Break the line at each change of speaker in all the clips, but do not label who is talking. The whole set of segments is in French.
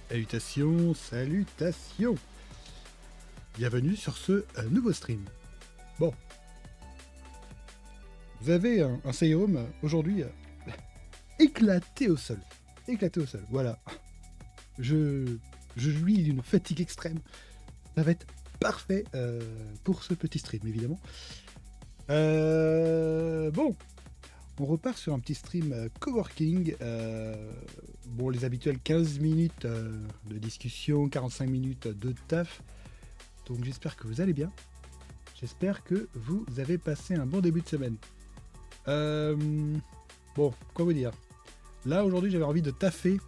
Salutations, salutations. Bienvenue sur ce nouveau stream. Bon, vous avez un Serum aujourd'hui éclaté au sol. Éclaté au sol, voilà. Je jouis d'une fatigue extrême. Ça va être parfait pour ce petit stream, évidemment. Bon, on repart sur un petit stream coworking. Bon, les habituels 15 minutes de discussion, 45 minutes de taf. Donc j'espère que vous allez bien. J'espère que vous avez passé un bon début de semaine. Bon, quoi vous dire. Là, aujourd'hui, j'avais envie de taffer.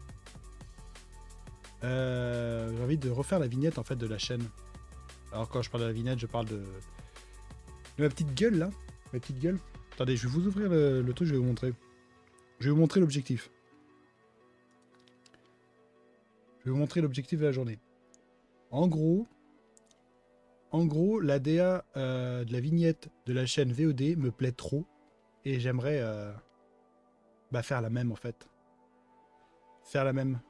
J'ai envie de refaire la vignette, en fait, de la chaîne. Alors, quand je parle de la vignette, je parle de ma petite gueule, là. Ma petite gueule. Attendez, je vais vous ouvrir le truc, je vais vous montrer. Je vais vous montrer l'objectif. Je vais vous montrer l'objectif de la journée. En gros, l'ADA de la vignette de la chaîne VOD me plaît trop. Et j'aimerais faire la même, en fait. Faire la même.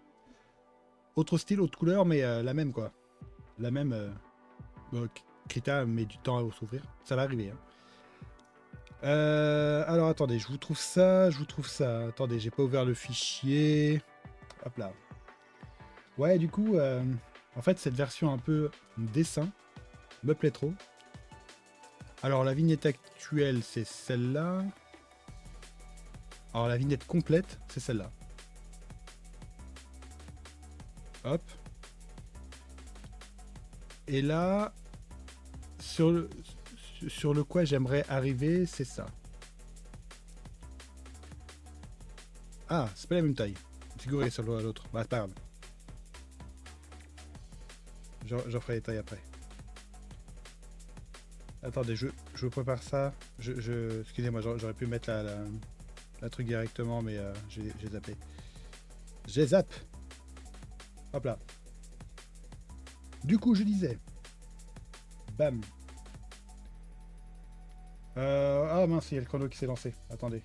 Autre style, autre couleur, mais la même, quoi. La même. Bon, Krita met du temps à s'ouvrir. Ça va arriver, hein. Alors, attendez, je vous trouve ça. Attendez, j'ai pas ouvert le fichier. Hop là. Ouais, du coup, en fait, cette version un peu dessin me plaît trop. Alors, la vignette actuelle, c'est celle-là. Alors, la vignette complète, c'est celle-là. Hop. Et là, sur le quoi j'aimerais arriver, c'est ça. Ah, c'est pas la même taille. Figurez sur l'autre. Bah, c'est pas grave. J'en ferai les tailles après. Attendez, je prépare ça. Excusez-moi, j'aurais pu mettre la truc directement, mais j'ai zappé. J'ai zappé. Hop là. Du coup, je disais. Bam. Ah mince, il y a le chrono qui s'est lancé. Attendez.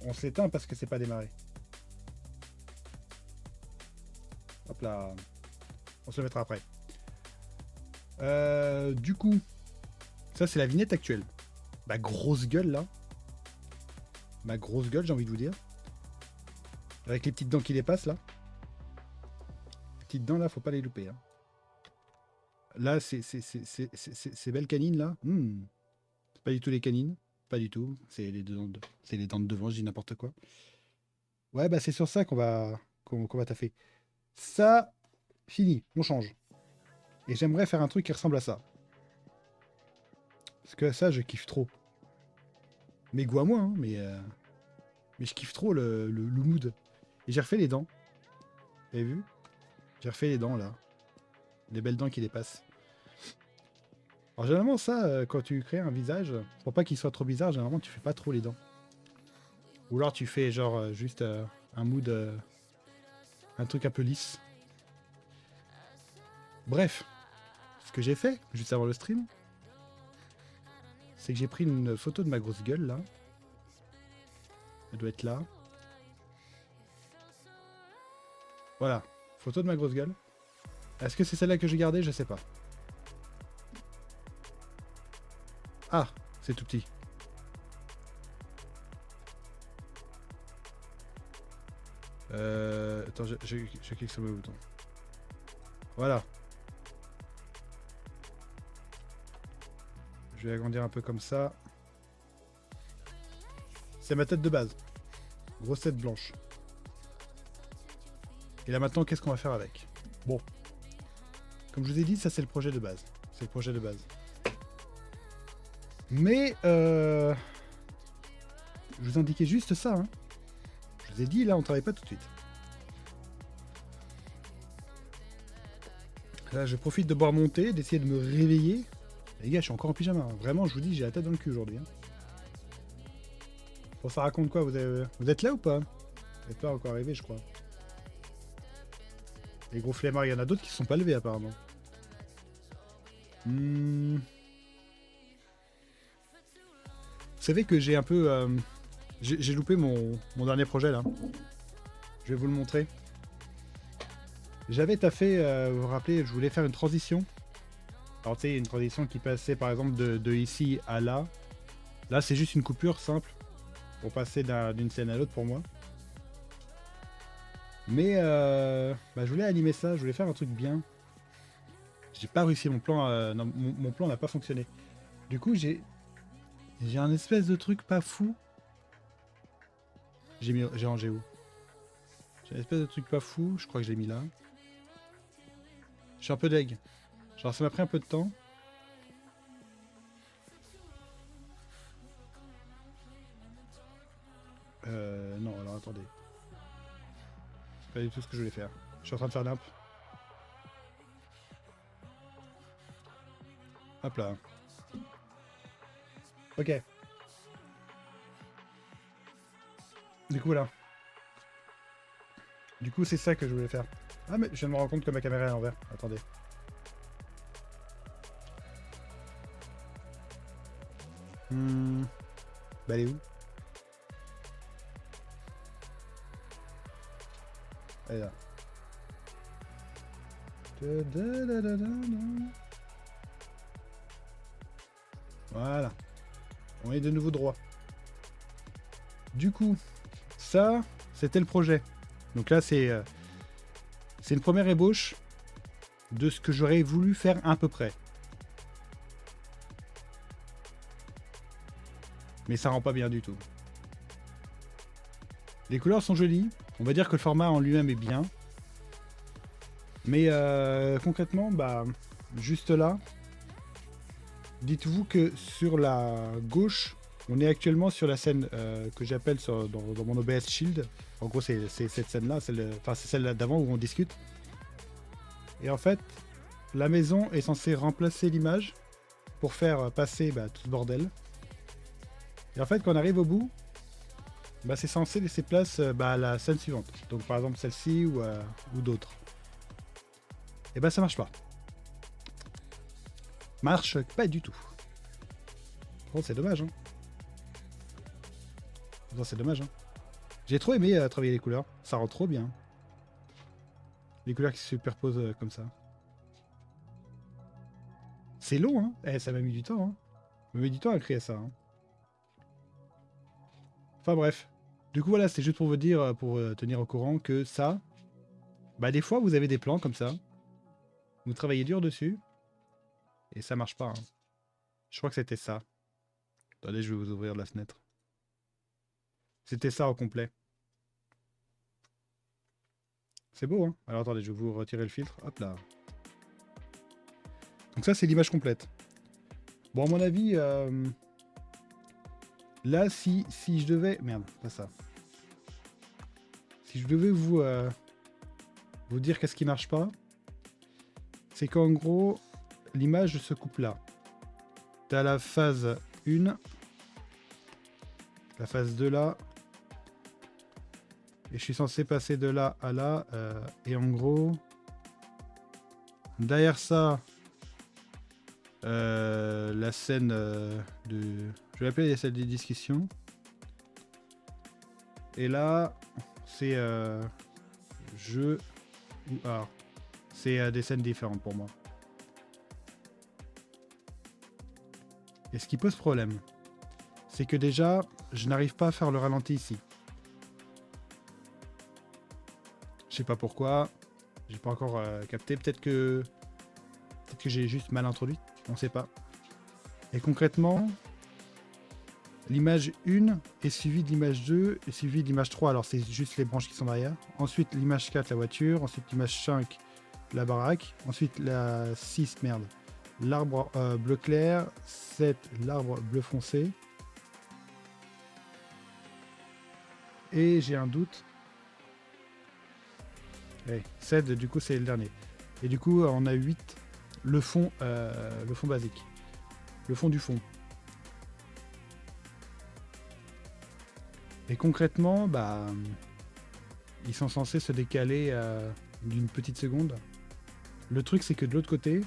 On s'éteint parce que c'est pas démarré. Hop là. On se le mettra après. Du coup, ça c'est la vignette actuelle. Ma grosse gueule là. Ma grosse gueule, j'ai envie de vous dire. Avec les petites dents qui dépassent là. Les petites dents là, faut pas les louper. Hein. Là, ces belles canines là. C'est pas du tout les canines. Pas du tout. C'est les dents de devant, je dis n'importe quoi. Ouais, bah c'est sur ça qu'on va taffer. Ça, fini, on change. Et j'aimerais faire un truc qui ressemble à ça. Parce que ça, je kiffe trop. Mes goûts à moi, hein, mais je kiffe trop le mood. Et j'ai refait les dents. Vous avez vu? J'ai refait les dents, là. Les belles dents qui dépassent. Alors, généralement, ça, quand tu crées un visage, pour pas qu'il soit trop bizarre, généralement, tu fais pas trop les dents. Ou alors, tu fais, genre, juste un mood... un truc un peu lisse. Bref. Ce que j'ai fait, juste avant le stream, c'est que j'ai pris une photo de ma grosse gueule, là. Elle doit être là. Voilà. Photo de ma grosse gueule. Est-ce que c'est celle-là que j'ai gardée? Je sais pas. Ah, c'est tout petit. Attends, je clique sur le bouton. Voilà. Je vais agrandir un peu comme ça. C'est ma tête de base. Grosse tête blanche. Et là maintenant, qu'est-ce qu'on va faire avec? Bon. Comme je vous ai dit, ça c'est le projet de base. C'est le projet de base. Mais je vous indiquais juste ça. Hein. Je vous ai dit, là, on travaille pas tout de suite. Là, je profite de boire mon thé, d'essayer de me réveiller. Les gars, je suis encore en pyjama. Hein. Vraiment, je vous dis, j'ai la tête dans le cul aujourd'hui. Hein. Bon, ça raconte quoi? Vous êtes là ou pas? Vous n'êtes pas encore arrivé, je crois. Les gros flemmards, il y en a d'autres qui ne sont pas levés, apparemment. Vous savez que j'ai un peu... j'ai loupé mon dernier projet, là. Je vais vous le montrer. J'avais taffé, vous vous rappelez, je voulais faire une transition. Alors tu sais, une transition qui passait par exemple de ici à là. Là, c'est juste une coupure simple pour passer d'une scène à l'autre pour moi. Mais bah, je voulais animer ça, je voulais faire un truc bien. J'ai pas réussi mon plan, non, mon plan n'a pas fonctionné. Du coup, j'ai un espèce de truc pas fou. J'ai rangé où? J'ai un espèce de truc pas fou, je crois que je l'ai mis là. Je suis un peu deg. Genre ça m'a pris un peu de temps. Non, alors attendez. C'est pas du tout ce que je voulais faire. Je suis en train de faire l'imp. Hop là. Ok. Du coup là. Du coup c'est ça que je voulais faire. Ah mais je viens de me rendre compte que ma caméra est à l'envers. Attendez. Bah elle est où? Elle est là. Voilà. On est de nouveau droit. Du coup, ça, c'était le projet. Donc là, c'est une première ébauche de ce que j'aurais voulu faire à peu près. Mais ça rend pas bien du tout. Les couleurs sont jolies. On va dire que le format en lui-même est bien. Mais concrètement, bah, juste là, dites-vous que sur la gauche, on est actuellement sur la scène que j'appelle dans mon OBS Shield. En gros, c'est cette scène-là, c'est celle d'avant où on discute. Et en fait, la maison est censée remplacer l'image pour faire passer bah, tout ce bordel. Et en fait, quand on arrive au bout, bah, c'est censé laisser place bah, à la scène suivante. Donc par exemple celle-ci ou d'autres. Et bah ça marche pas. Marche pas du tout. Bon, c'est dommage. Hein. Bon, c'est dommage. Hein. J'ai trop aimé travailler les couleurs. Ça rend trop bien. Les couleurs qui se superposent comme ça. C'est long, hein. Eh, ça m'a mis du temps. Hein. Ça m'a mis du temps à créer ça. Hein. Enfin bref. Du coup voilà, c'est juste pour vous dire, pour tenir au courant que ça, bah des fois vous avez des plans comme ça. Vous travaillez dur dessus. Et ça marche pas. Hein. Je crois que c'était ça. Attendez, je vais vous ouvrir la fenêtre. C'était ça au complet. C'est beau, hein. Alors attendez, je vais vous retirer le filtre. Hop là. Donc ça, c'est l'image complète. Bon, à mon avis, là, si je devais... Merde, pas ça. Si je devais vous dire qu'est-ce qui marche pas, c'est qu'en gros, l'image se coupe là. T'as la phase 1, la phase 2 là, et je suis censé passer de là à là, et en gros, derrière ça, la scène de... Je vais l'appeler celle des discussions. Et là, c'est jeu ou art. C'est des scènes différentes pour moi. Et ce qui pose problème, c'est que déjà, je n'arrive pas à faire le ralenti ici. Je sais pas pourquoi. J'ai pas encore capté. Peut-être que j'ai juste mal introduit. On sait pas. Et concrètement, l'image 1 est suivie de l'image 2 et suivie de l'image 3. Alors c'est juste les branches qui sont derrière. Ensuite l'image 4, la voiture. Ensuite l'image 5, la baraque. Ensuite la 6, merde. L'arbre bleu clair. 7, l'arbre bleu foncé. Et j'ai un doute. Ouais, 7, du coup c'est le dernier. Et du coup on a 8, le fond basique. Le fond du fond. Et concrètement, bah, ils sont censés se décaler d'une petite seconde. Le truc c'est que de l'autre côté,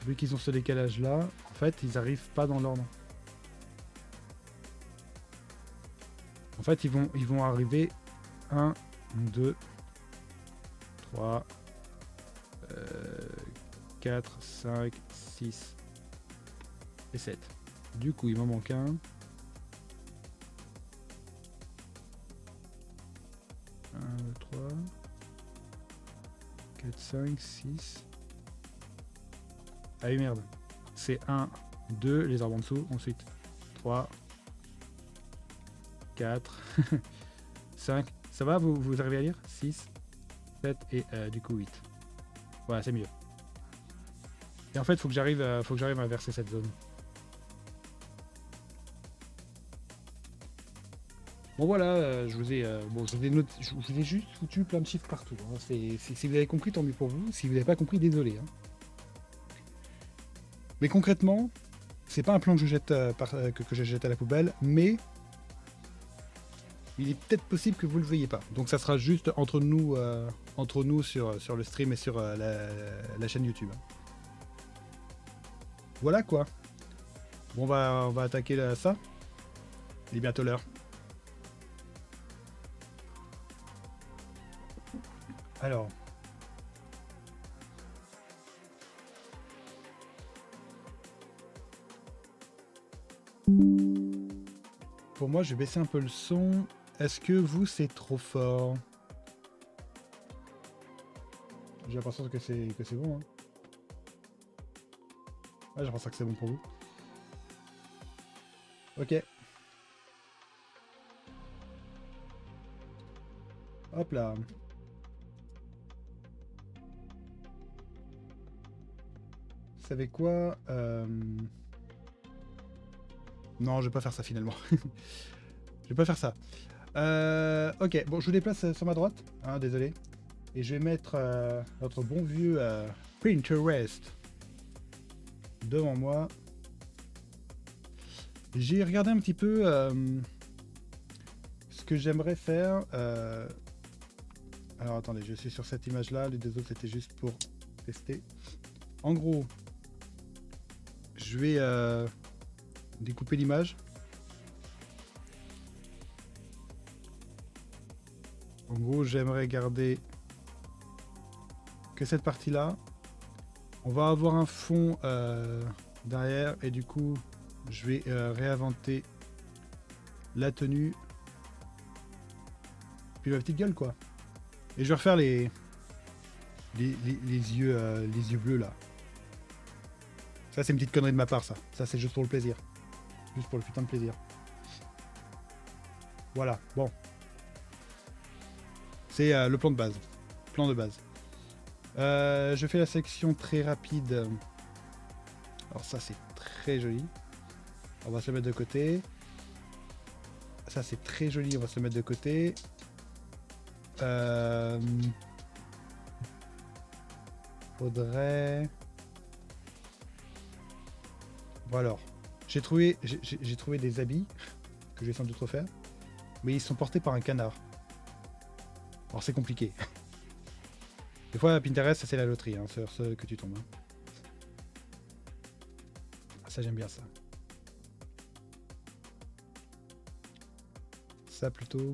vu qu'ils ont ce décalage là, en fait ils arrivent pas dans l'ordre. En fait ils vont arriver 1, 2, 3, 4, 5, 6 et 7. Du coup, il m'en manque un. 1, 2, 3, 4, 5, 6. Ah oui, merde. C'est 1, 2, les arbres en dessous. Ensuite, 3, 4, 5. Ça va, vous arrivez à lire? 6, 7 et du coup 8. Voilà, c'est mieux. Et en fait, faut que j'arrive à verser cette zone. Bon voilà, je vous ai juste foutu plein de chiffres partout. Hein. Si vous avez compris, tant mieux pour vous. Si vous n'avez pas compris, désolé. Hein. Mais concrètement, c'est pas un plan que je jette que je jette à la poubelle, mais il est peut-être possible que vous le veuillez pas. Donc ça sera juste entre nous sur le stream et sur la chaîne YouTube. Voilà quoi. Bon, on va attaquer ça. Il est bientôt l'heure. Alors. Pour moi, je vais baisser un peu le son. Est-ce que vous, c'est trop fort? J'ai l'impression que c'est bon. Hein. Ouais, j'ai l'impression que c'est bon pour vous. Ok. Hop là. Vous savez quoi Non, je vais pas faire ça finalement. Je vais pas faire ça. Ok, bon, je vous déplace sur ma droite. Hein, désolé. Et je vais mettre notre bon vieux Pinterest devant moi. J'ai regardé un petit peu ce que j'aimerais faire. Alors attendez, je suis sur cette image là, les deux autres c'était juste pour tester. En gros, je vais découper l'image. En gros, j'aimerais garder que cette partie là. On va avoir un fond derrière et du coup, je vais réinventer la tenue. Puis ma petite gueule quoi. Et je vais refaire les yeux bleus là. Ça c'est une petite connerie de ma part ça. Ça c'est juste pour le plaisir. Juste pour le putain de plaisir. Voilà, bon. C'est le plan de base. Plan de base. Je fais la section très rapide. Alors ça c'est très joli. On va se le mettre de côté. Ça c'est très joli, on va se le mettre de côté. Faudrait... Bon alors, j'ai trouvé des habits que je vais sans doute refaire, mais ils sont portés par un canard. Alors c'est compliqué. Des fois Pinterest ça c'est la loterie, hein, sur ce que tu tombes. Hein. Ça j'aime bien ça. Ça plutôt...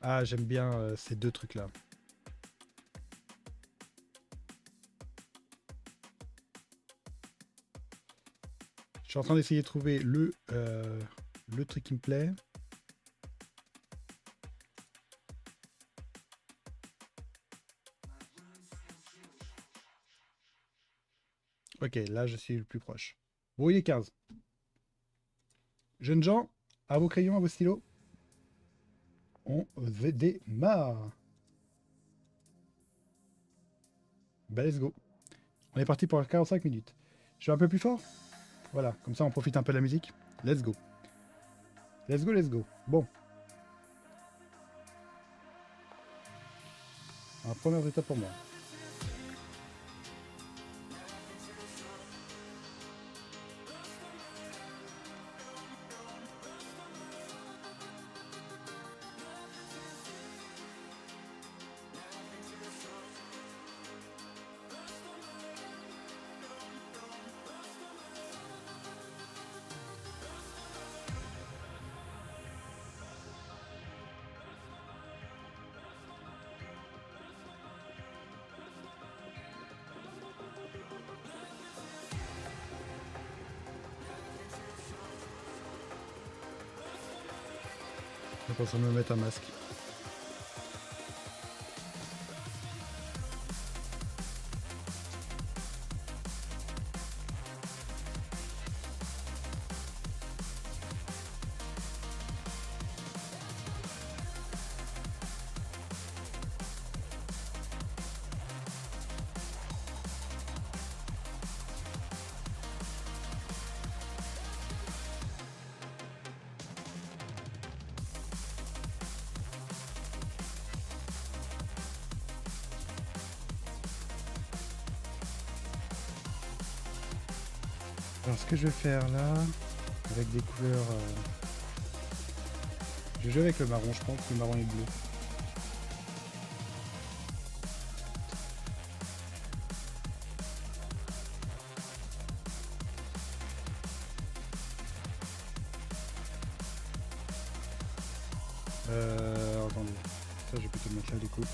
Ah, j'aime bien ces deux trucs-là. Je suis en train d'essayer de trouver le truc qui me plaît. Ok, là je suis le plus proche. Bon, il est 15. Jeunes gens, à vos crayons, à vos stylos. On démarre. Bah, let's go. On est parti pour 45 minutes. Je suis un peu plus fort. Voilà, comme ça on profite un peu de la musique. Let's go. Let's go, let's go. Bon. Un premier étape pour moi. Je pense à me mettre un masque. Alors ce que je vais faire là, avec des couleurs... Je vais jouer avec le marron, je pense, le marron et le bleu. Attendez, ça je vais plutôt le mettre là du coup.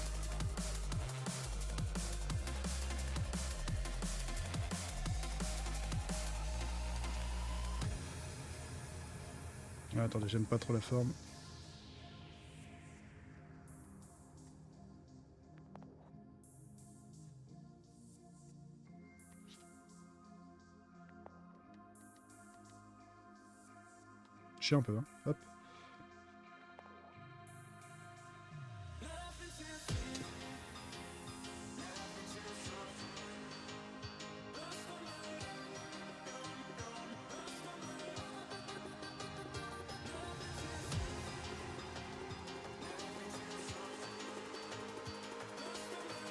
Ah, attendez, j'aime pas trop la forme. Je sais un peu, hein. Hop.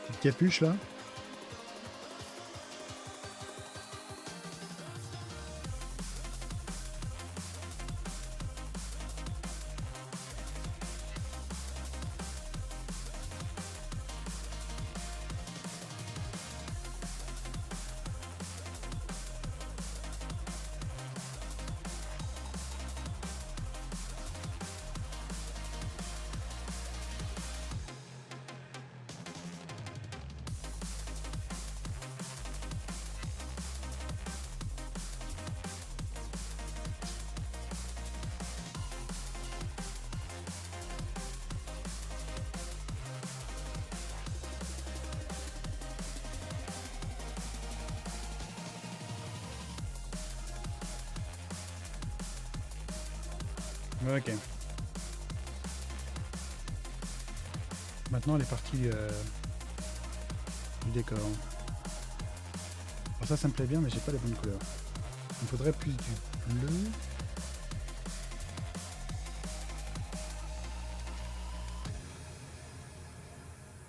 Petite capuche là. Ok. Maintenant les parties du décor. Alors ça me plaît bien mais j'ai pas les bonnes couleurs. Il me faudrait plus du bleu.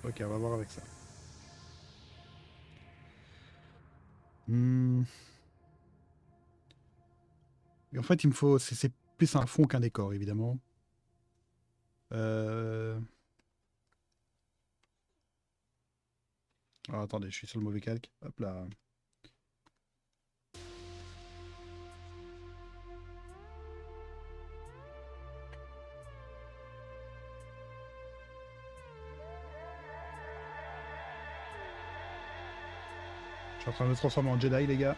Ok, on va voir avec ça. Et en fait il me faut... C'est plus un fond qu'un décor évidemment. Alors attendez, je suis sur le mauvais calque. Hop là. Je suis en train de me transformer en Jedi les gars.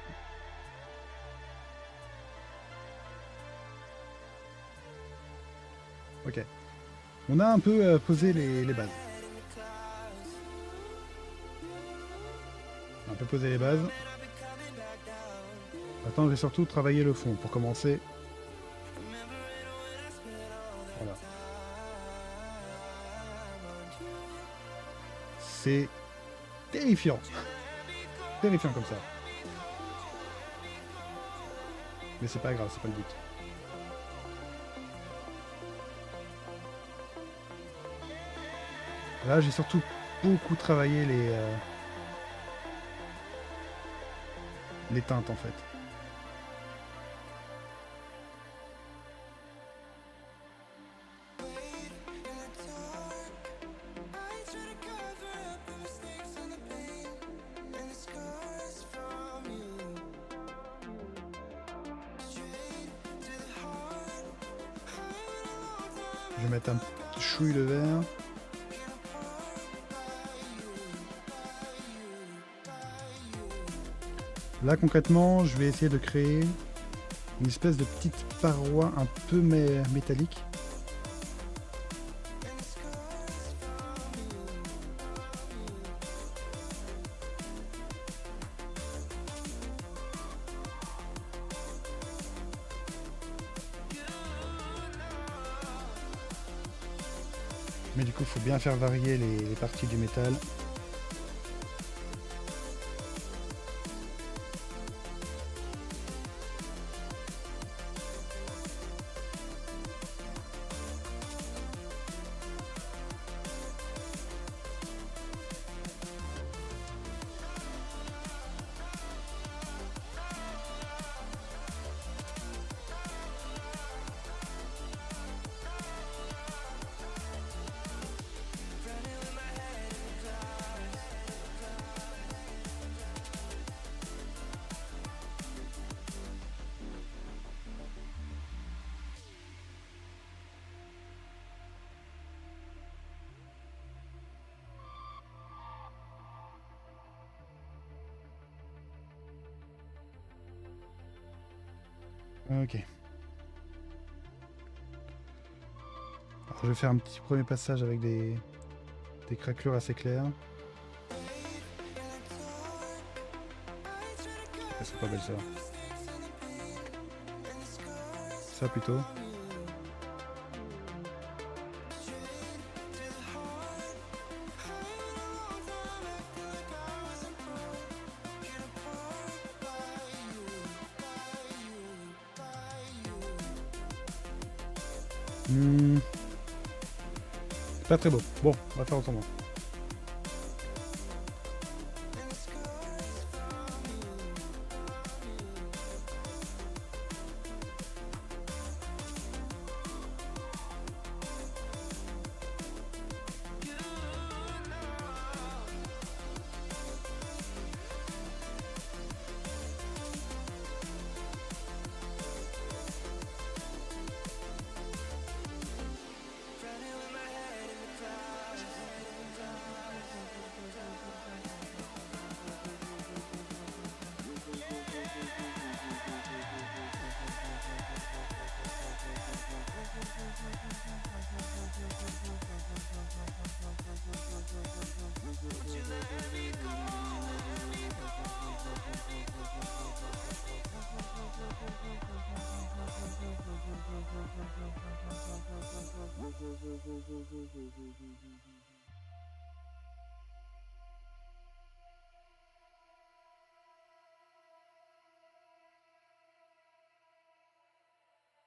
Ok. On a un peu posé les bases. On a un peu posé les bases. Maintenant, je vais surtout travailler le fond pour commencer. Voilà. C'est terrifiant. Terrifiant comme ça. Mais c'est pas grave, c'est pas le but. Là, j'ai surtout beaucoup travaillé les teintes en fait. Je vais mettre un petit chouille de vert. Là concrètement, je vais essayer de créer une espèce de petite paroi un peu métallique. Mais du coup, il faut bien faire varier les parties du métal. Ok. Alors, je vais faire un petit premier passage avec des craquelures assez claires. Elles sont pas belles ça. Ça plutôt. Pas très beau. Bon, on va faire autrement.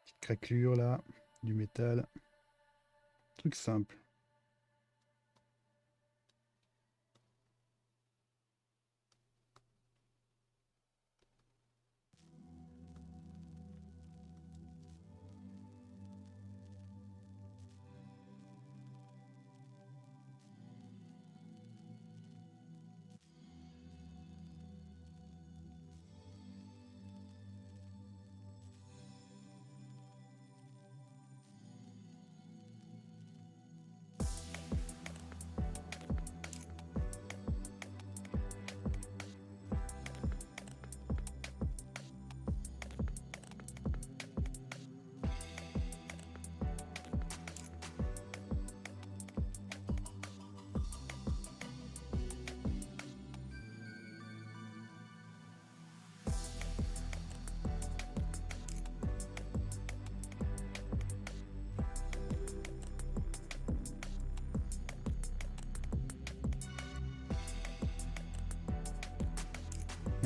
Petite craquelure là, du métal. Truc simple.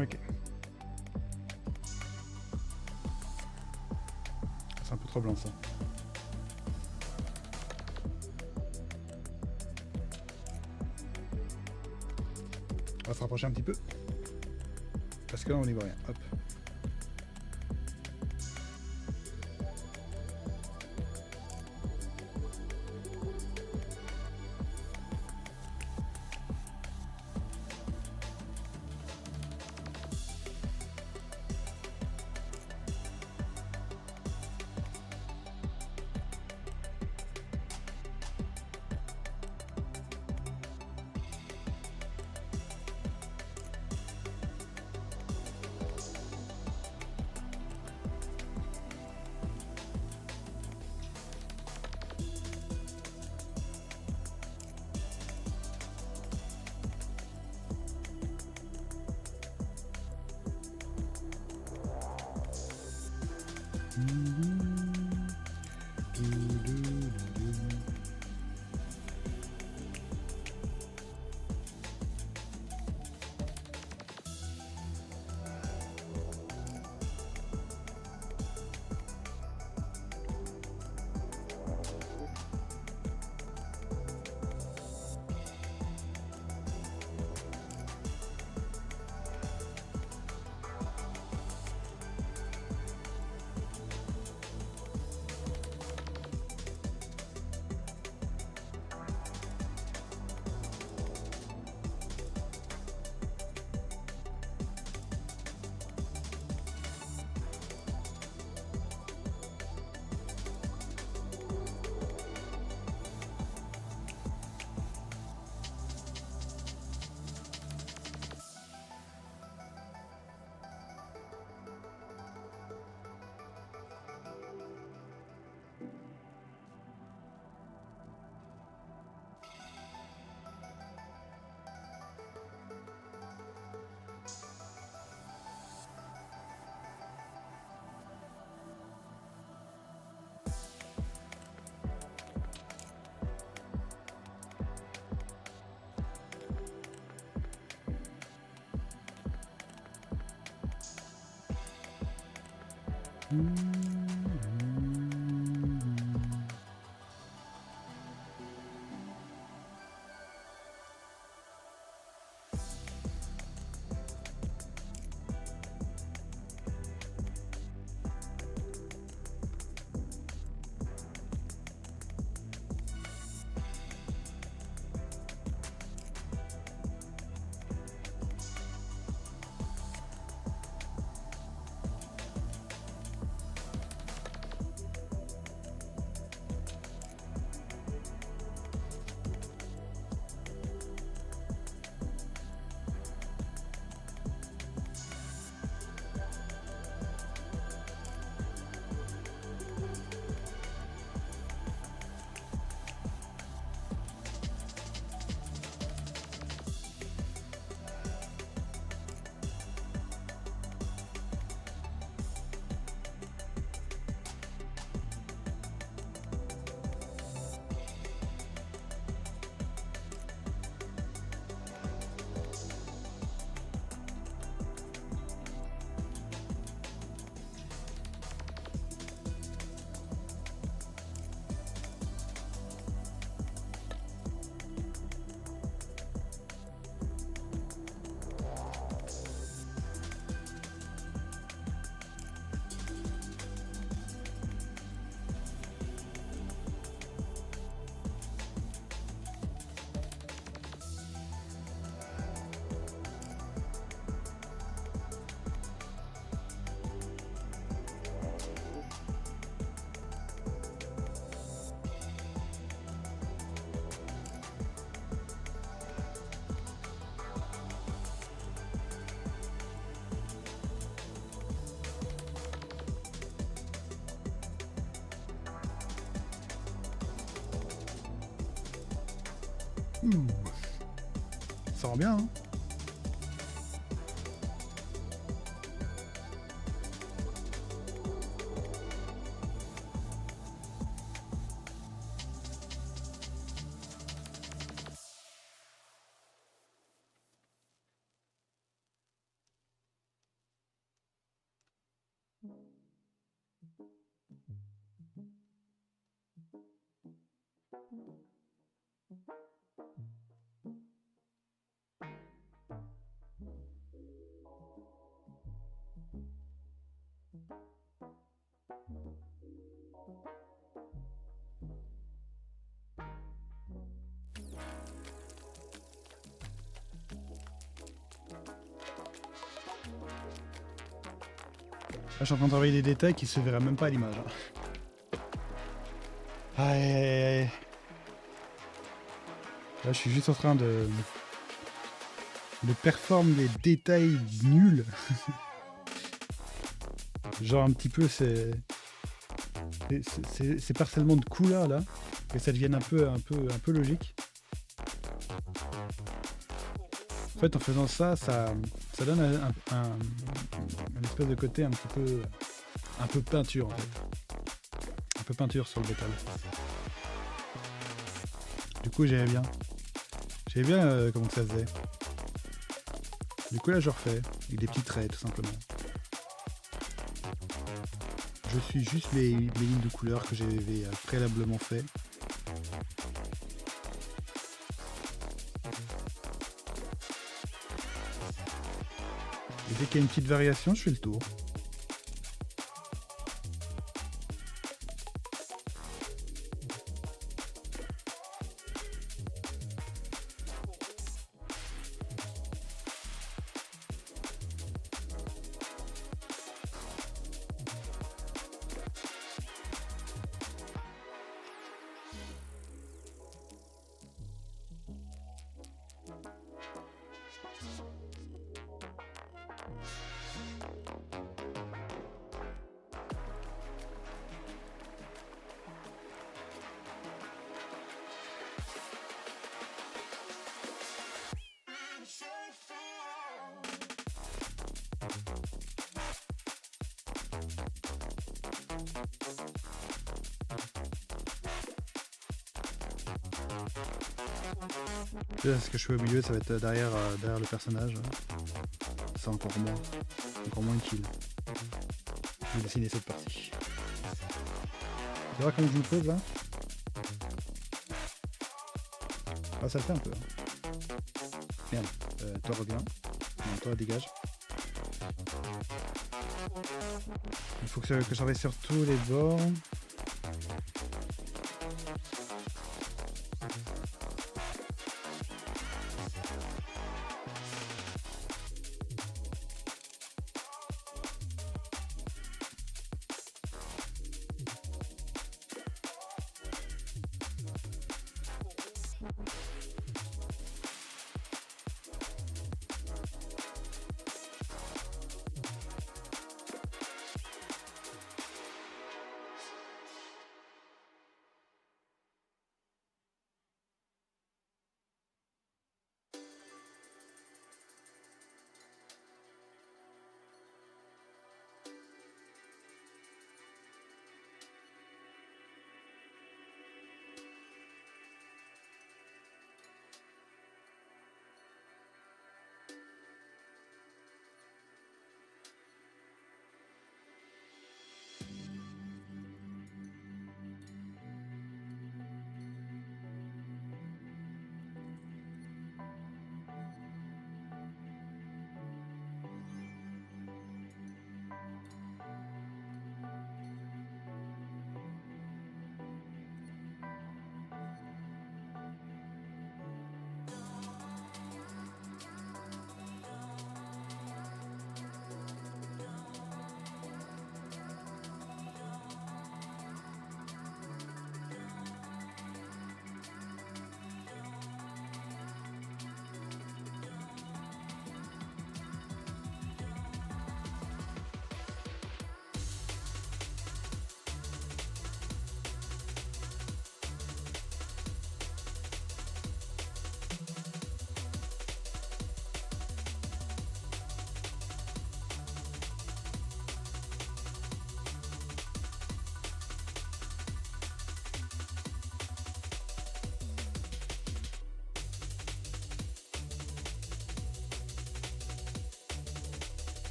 Ok. C'est un peu trop blanc ça. On va se rapprocher un petit peu. Parce que là on n'y voit rien. Hop. Ça rend bien, hein. Là, je suis en train de travailler des détails qui se verraient même pas à l'image. Aïe, aïe, aïe. Là, je suis juste en train de performer des détails nuls. Genre un petit peu ces parcellements de couleurs là, que ça devienne un peu logique. En fait, en faisant ça, ça donne un espèce de côté un peu peinture en fait. Un peu peinture sur le métal. Du coup, j'aimais bien comment ça faisait. Du coup, là, je refais avec des petits traits tout simplement. Je suis juste les lignes de couleur que j'avais préalablement fait. Et dès qu'il y a une petite variation, je fais le tour. Là, ce que je fais au milieu, ça va être derrière le personnage. C'est encore moins utile. Je vais dessiner cette partie. Tu verras comment je me pose là. Ah, ça le fait un peu. Hein. Merde, toi reviens. Non, toi dégage. Il faut que je travaille sur tous les bords.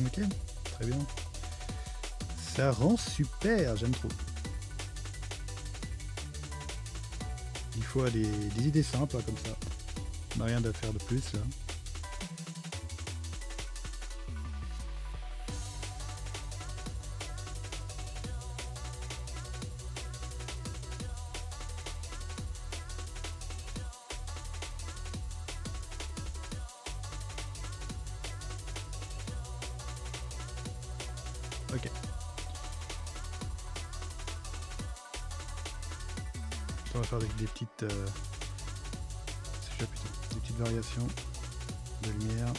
Ok, très bien. Ça rend super, j'aime trop. Il faut aller des idées simples là, comme ça. On n'a rien à faire de plus là. Ok. On va faire avec des petites, des petites variations de lumière.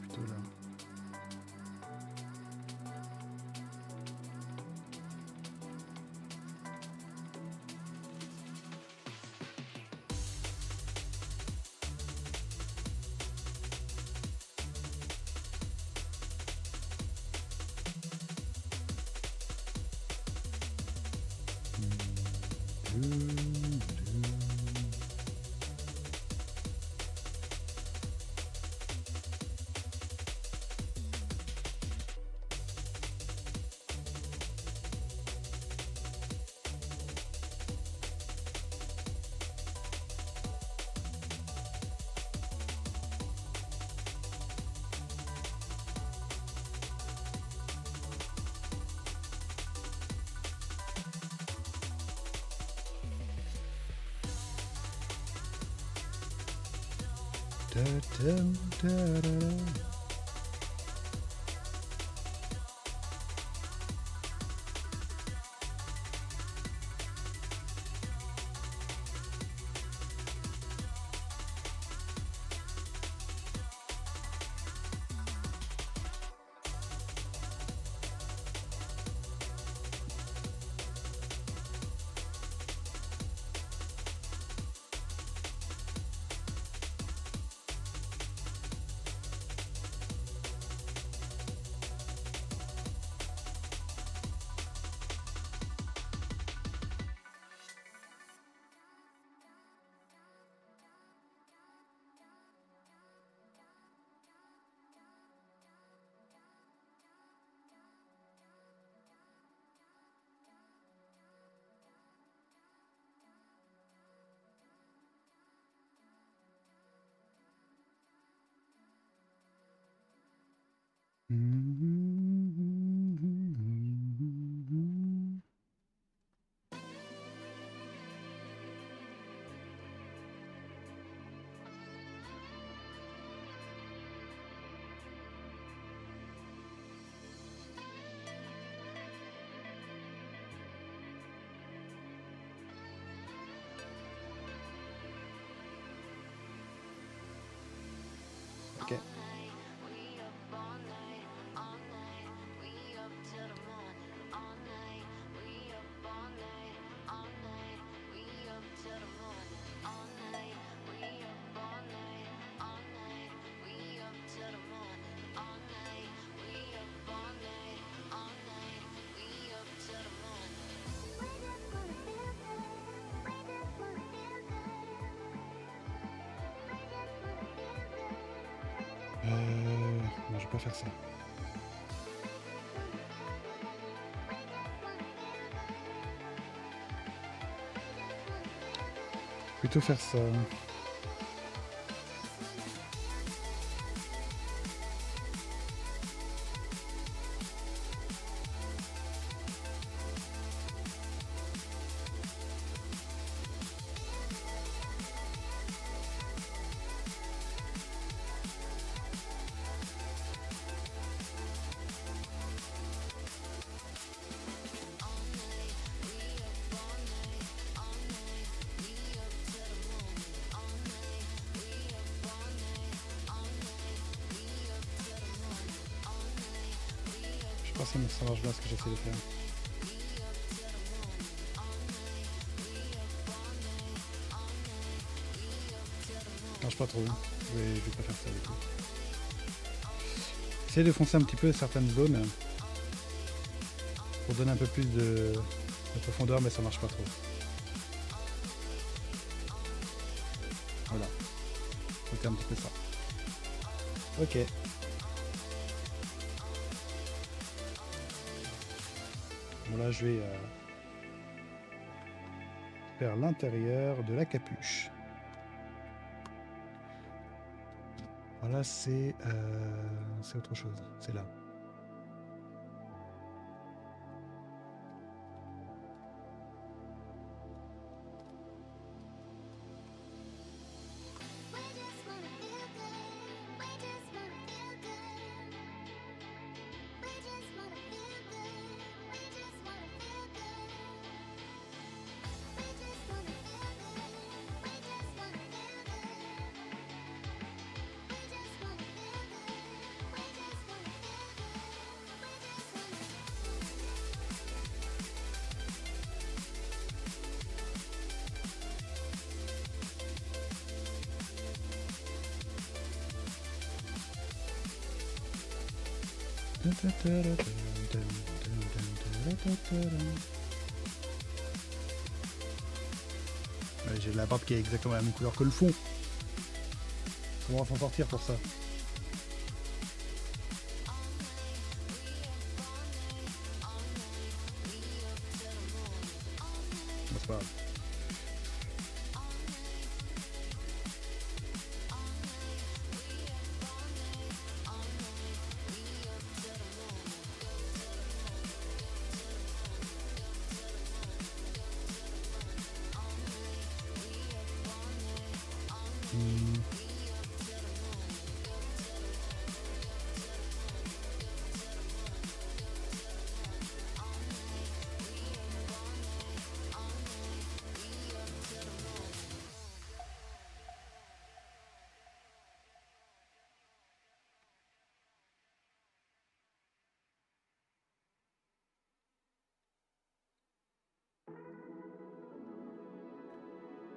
Plutôt là. Ok. Non, je vais pas faire ça. Plutôt faire ça. Je pense que ça marche bien ce que j'essaie de faire. Ça marche pas trop. Je vais pas faire ça du tout. Essayer de foncer un petit peu certaines zones pour donner un peu plus de profondeur, mais ça marche pas trop. Voilà. C'était un petit peu ça. Ok. Bon là je vais faire l'intérieur de la capuche. Voilà, c'est autre chose. C'est là. Ouais, j'ai la barbe qui est exactement la même couleur que le fond. Comment on va s'en sortir pour ça? Bon, c'est pas grave.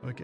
Ok.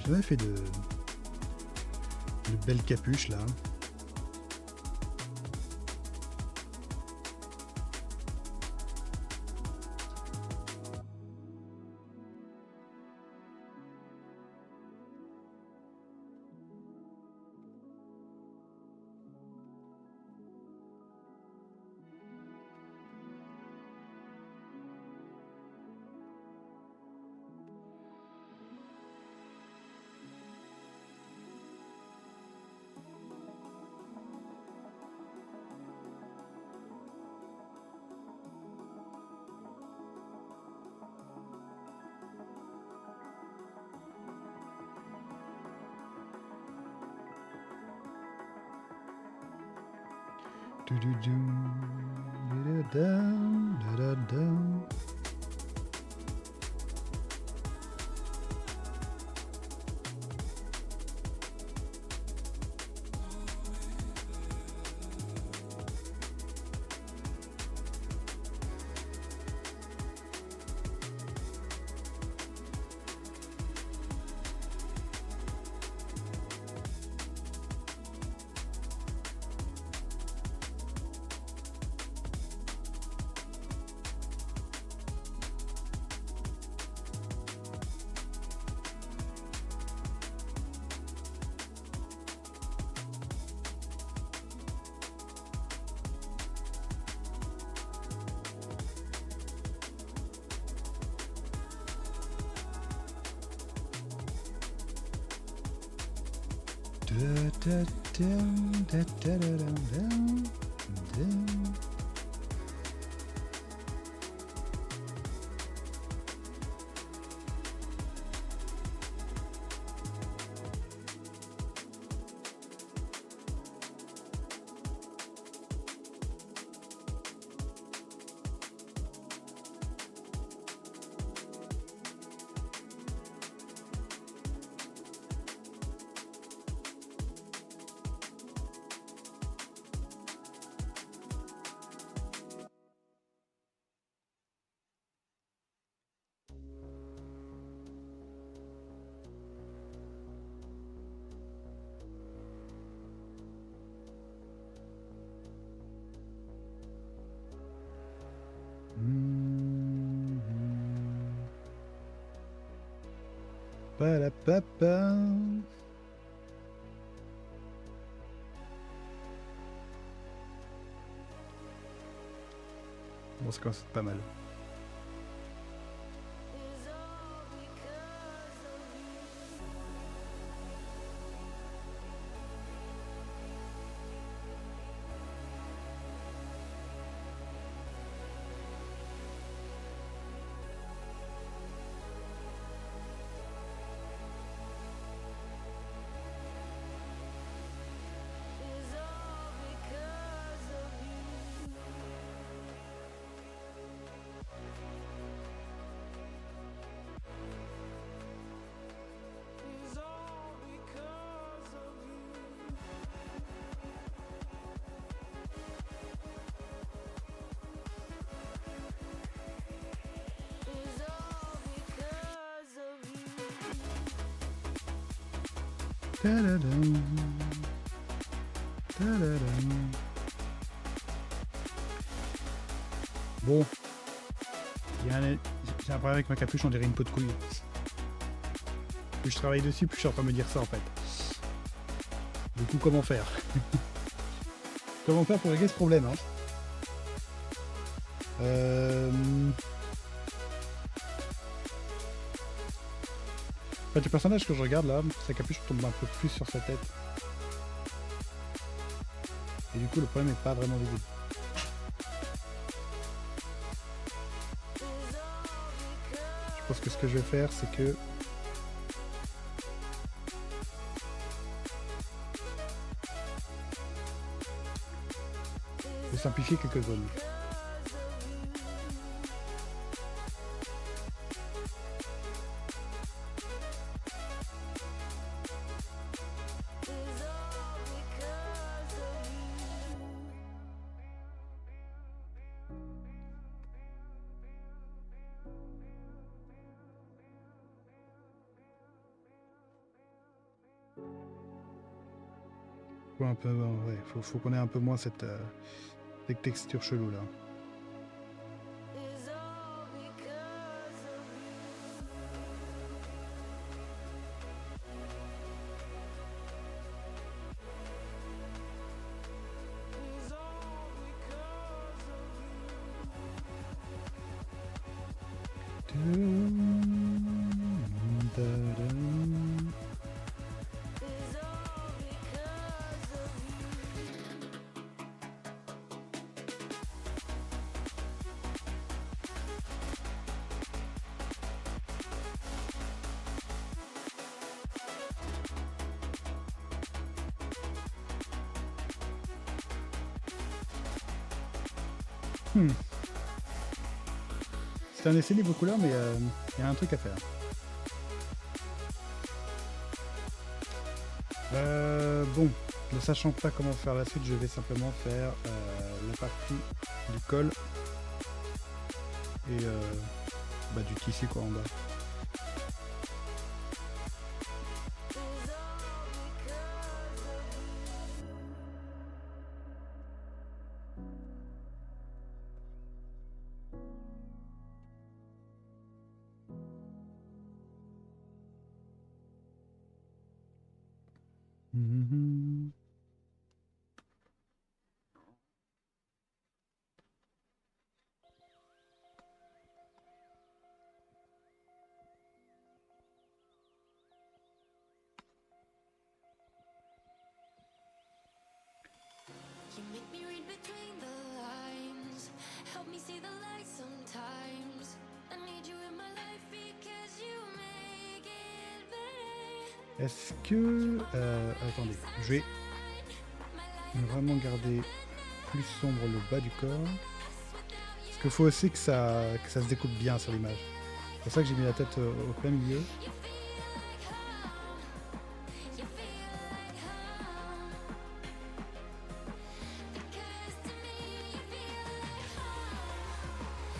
J'ai jamais fait de belles capuches là. Palapapa. Bon, c'est quand même pas mal. Tadadam. Tadadam. Bon. J'ai un problème avec ma capuche, on dirait une peau de couille. Plus je travaille dessus, plus je suis en train de me dire ça en fait. Du coup, comment faire? Comment faire pour régler ce problème, hein? En fait, le personnage que je regarde là, sa capuche tombe un peu plus sur sa tête. Et du coup, le problème n'est pas vraiment visible. Je pense que ce que je vais faire, c'est que... je vais simplifier quelques zones. Un peu, ouais, faut qu'on ait un peu moins cette texture chelou là. C'est un essai niveau couleur, mais il y a un truc à faire. Bon, ne sachant pas comment faire la suite, je vais simplement faire la partie du col et du tissu quoi en bas. Est-ce que... attendez, je vais vraiment garder plus sombre le bas du corps. Parce qu'il faut aussi que ça se découpe bien sur l'image. C'est pour ça que j'ai mis la tête au plein milieu.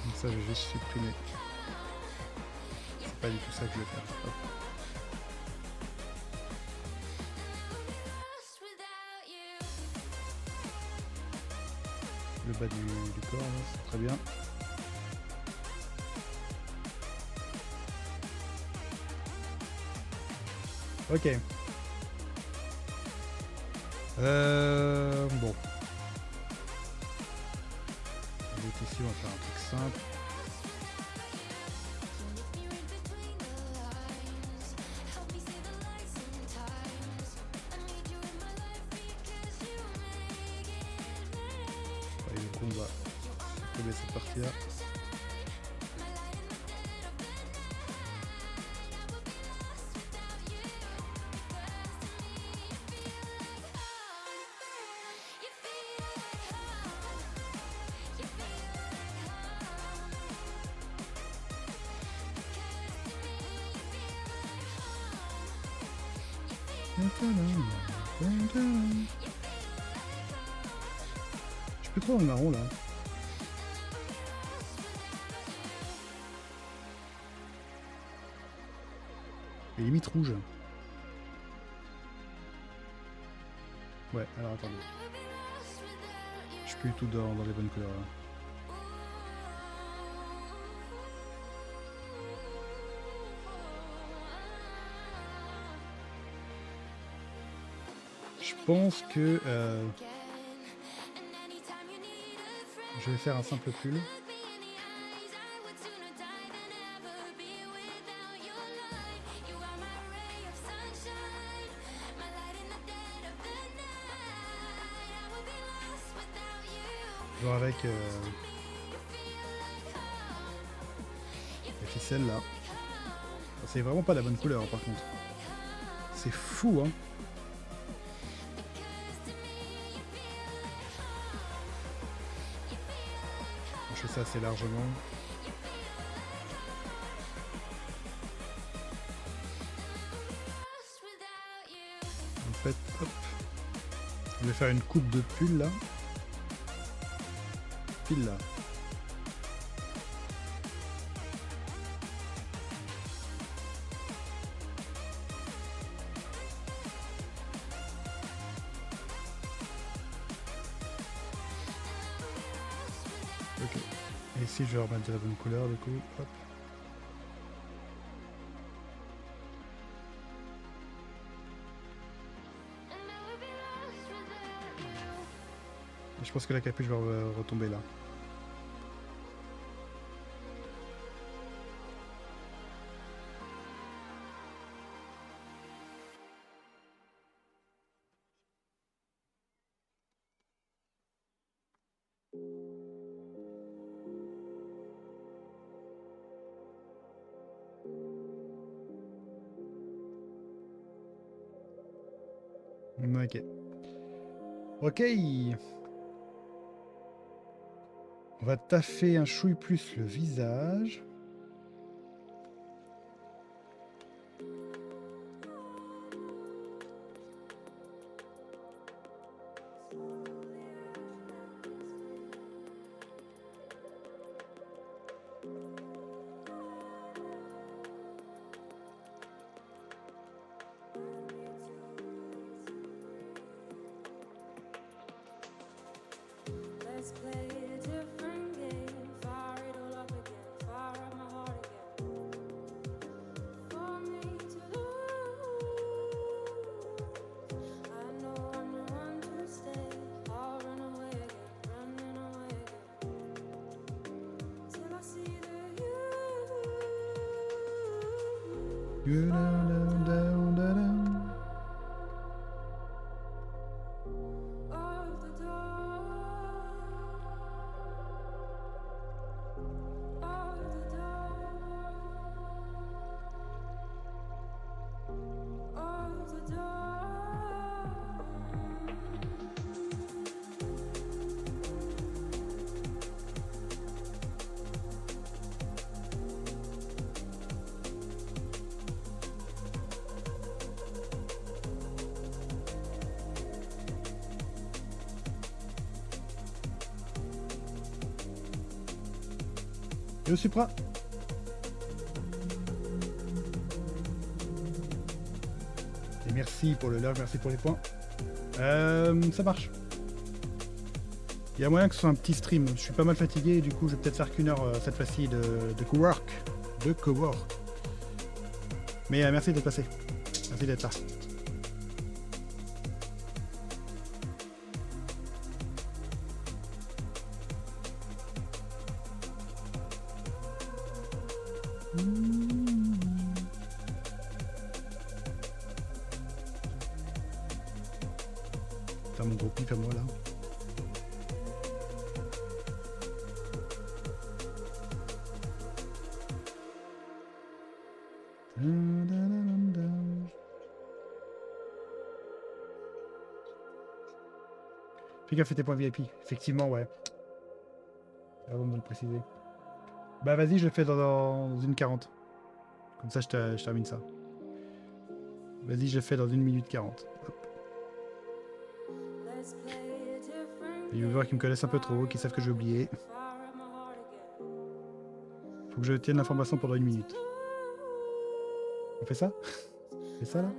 Donc ça, je vais juste supprimer. C'est pas du tout ça que je vais faire. Hop. Le bas du corps, c'est très bien. Ok. Bon. Ici, on va faire un truc simple. Et du coup, on va supprimer cette partie-là. Je peux trop dans le marron là. Et limite rouge. Ouais, alors attendez. Je suis plus du tout dans les bonnes couleurs là. Je pense que je vais faire un simple pull. Genre avec la ficelle là. C'est vraiment pas la bonne couleur par contre. C'est fou hein. Je fais ça assez largement. En fait, hop. Je vais faire une coupe de pull là. Pile là. Ok. Et ici je vais remettre de la bonne couleur du coup. Hop. Je pense que la capuche va retomber là. Ok. Ok. On va taffer un chouille plus le visage. Je suis prêt. Et merci pour le love, merci pour les points. Ça marche. Il y a moyen que ce soit un petit stream. Je suis pas mal fatigué et du coup je vais peut-être faire qu'une heure cette fois-ci de cowork. De cowork. Mais merci d'être passé. Merci d'être là. T'as mon gros pif à moi là. Fais gaffe à tes points VIP. Effectivement, ouais. Avant de le préciser. Bah vas-y, je le fais dans une 40. Comme ça, je termine ça. Vas-y, je le fais dans 1 minute 40. Hop. Les viewers qui me connaissent un peu trop, qui savent que j'ai oublié. Faut que je tienne l'information pendant 1 minute. On fait ça? On fait ça là?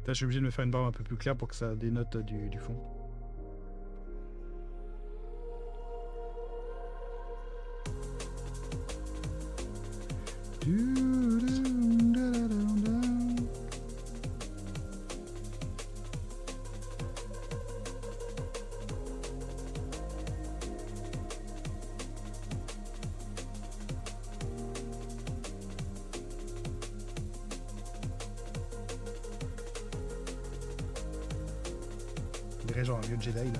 Là, je suis obligé de me faire une barre un peu plus claire pour que ça dénote du fond. On dirait genre un vieux Jedi là.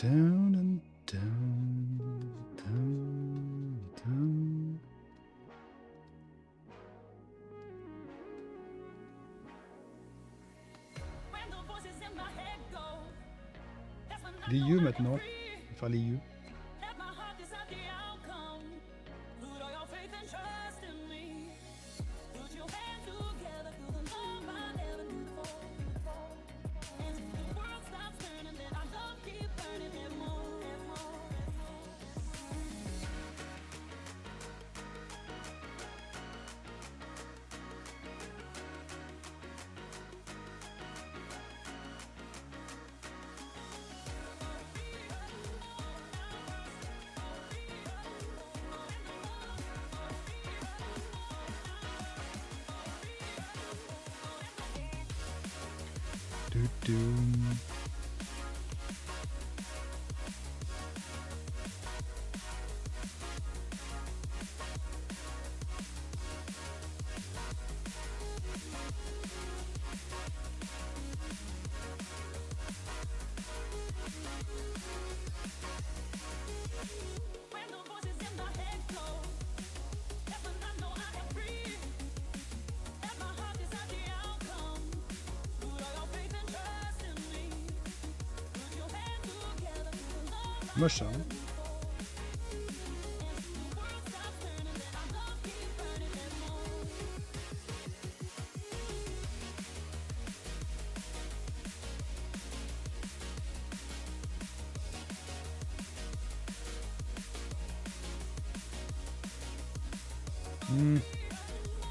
Down, down, down, down. Les yeux maintenant. Enfin les yeux. Moche, hein.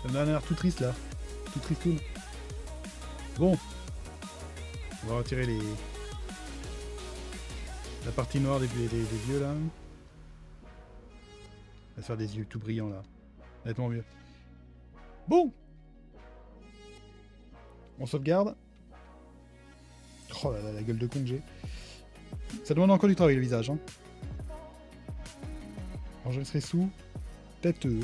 Ça m'a l'air tout triste là. Tout tristoun. Bon. On va retirer la partie noire des yeux là. On va faire des yeux tout brillants là. Nettement mieux. Bon. On sauvegarde. Oh là là, la gueule de con que j'ai. Ça demande encore du travail le visage. Hein. Alors je serai sous. Têteux.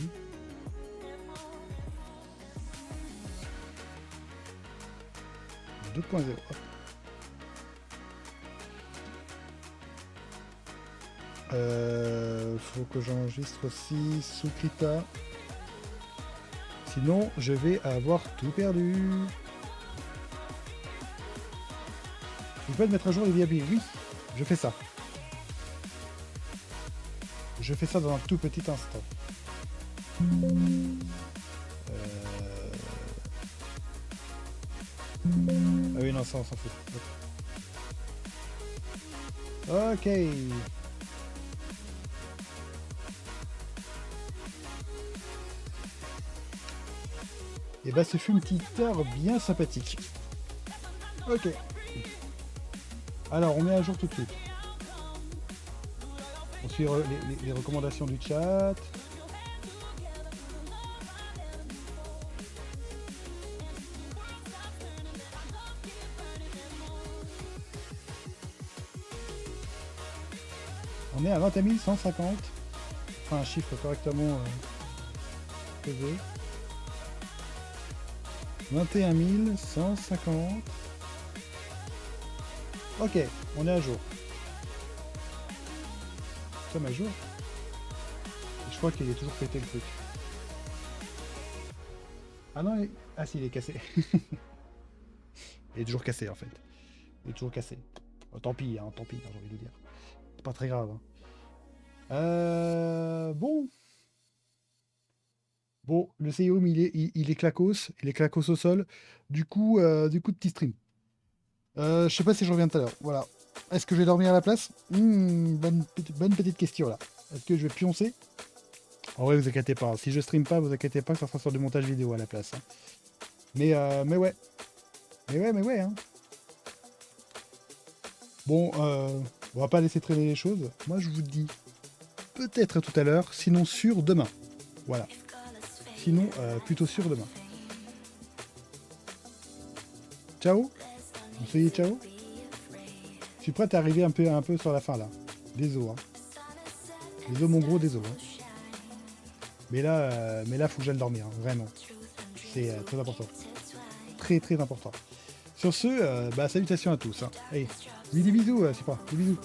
Faut que j'enregistre aussi sous Krita. Sinon, je vais avoir tout perdu. Vous pouvez mettre à jour les VIP. Oui, je fais ça. Je fais ça dans un tout petit instant. Ah oui, non, ça on s'en fout. Ok. Et bah ce fut une petite heure bien sympathique. Ok. Alors on met à jour tout de suite. On suit les recommandations du chat. On est à 21 150. Enfin un chiffre correctement pesé. 21 150. Ok, on est à jour. Nous sommes à jour. Je crois qu'il est toujours pété le truc. Ah non, ah si, il est cassé. Il est toujours cassé en fait. Il est toujours cassé. Oh, tant pis, hein, j'ai envie de vous dire. C'est pas très grave. Hein. Bon. Bon, le CIOM il est clacos. Il est clacos au sol. Du coup, petit stream. Je sais pas si je reviens tout à l'heure. Voilà. Est-ce que je vais dormir à la place? Bonne petite question là. Est-ce que je vais pioncer? En vrai, vous inquiétez pas. Si je stream pas, vous inquiétez pas que ça sera sur du montage vidéo à la place. Hein. Mais ouais. Mais ouais. Hein. Bon, on va pas laisser traîner les choses. Moi, je vous dis peut-être tout à l'heure, sinon sûr demain. Voilà. Sinon, plutôt sûr demain. Ciao. Vous soyez ciao. Je suis prêt à arriver un peu sur la fin là. Désolé. Hein. Désolé mon gros, désolé. Hein. Mais là, faut que j'aille dormir, hein, vraiment. C'est très important. Très important. Sur ce, salutations à tous. Hein. Allez, bisous, c'est pas. Des bisous.